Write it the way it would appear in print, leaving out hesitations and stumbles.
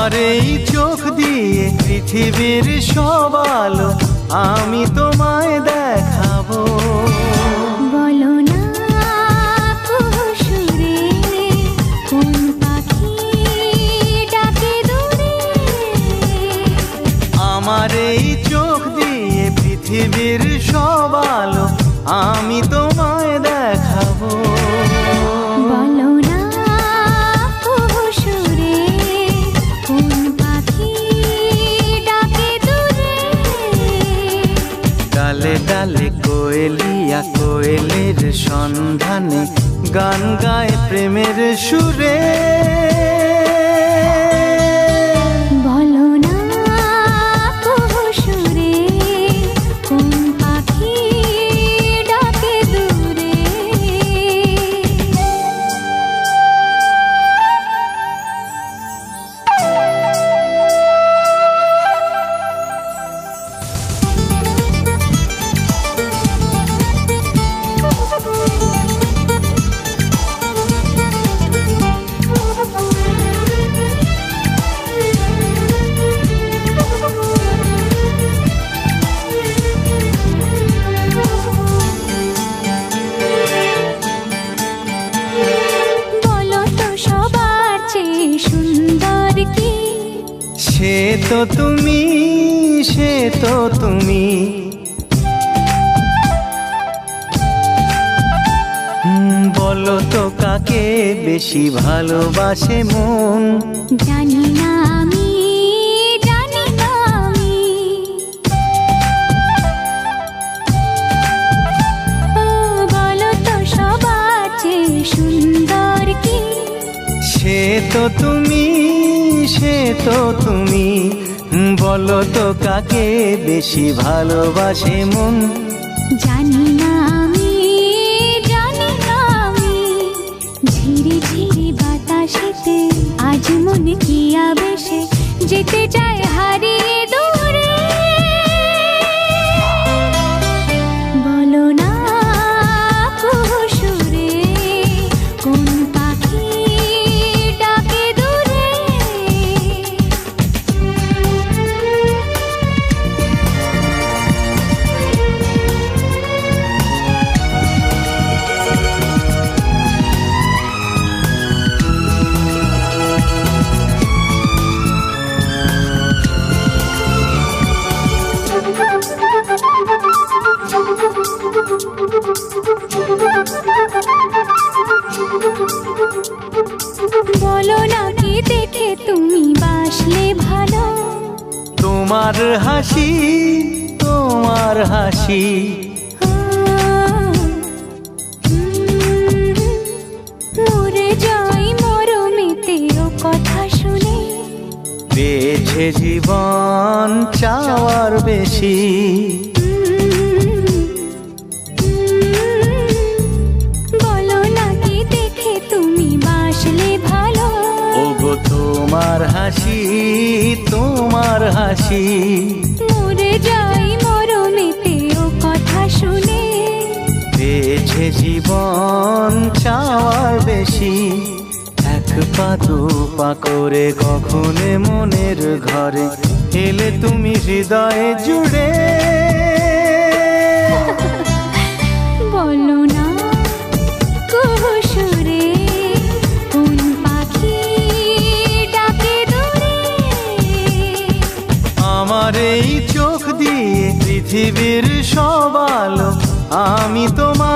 আমার এই চোখ দিয়ে পৃথিবীর সব আলো আমি তোমায় দেখাবো। বলো না সুরে কোন পাখি ডাকে দূরে। আমার এই চোখ দিয়ে পৃথিবীর সব আলো আমি তোমায় দেখাবো। বলো না সুরে কোন পাখি ডাকে দূরে। ডালে ডালে কোয়েলিয়া কোয়েলের সন্ধানে গান গায় প্রেমের সুরে। বলো না সুরে কোন পাখি ডাকে দূরে। সে তো তুমি, সে তো তুমি, বলো তো কাকে বেশি ভালোবাসে মন। জানি না আমি, জানি না আমি। ও বলো তো সবার চেয়ে সুন্দর কি। সে তো তুমি, সে তো তুমি, বলো তো কাকে বেশি ভালোবাসে মন। জানি না আমি, জানি না আমি। ঝিরি ঝিরি বাতাসেতে আজ মনে কি আবেশে যেতে চায় হারিয়ে দূরে। বলো না সুরে কোন পাখি ডাকে দূরে। বলো না কি দেখে তুমি বাসলে ভালো। তোমার হাসি, তোমার হাসি, মরে যাই মরমেতে ও কথা শুনে। পেয়েছে জীবন চাওয়ার বেশি। বলো না কি দেখে তুমি বাসলে ভালো। ওগো তোমার হাসি, তোমার হাসি, মরে যাই মরমেতে ও কথা শুনে। পেয়েছে জীবন চাওয়ার বেশি। এক পা দু পা করে কখনে মনের ঘরে এলে তুমি হৃদয়ে জুড়ে। বলো না সুরে কোন পাখি ডাকে দূরে। আমার এই চোখ দিয়ে পৃথিবীর সব আলো আমি তোমার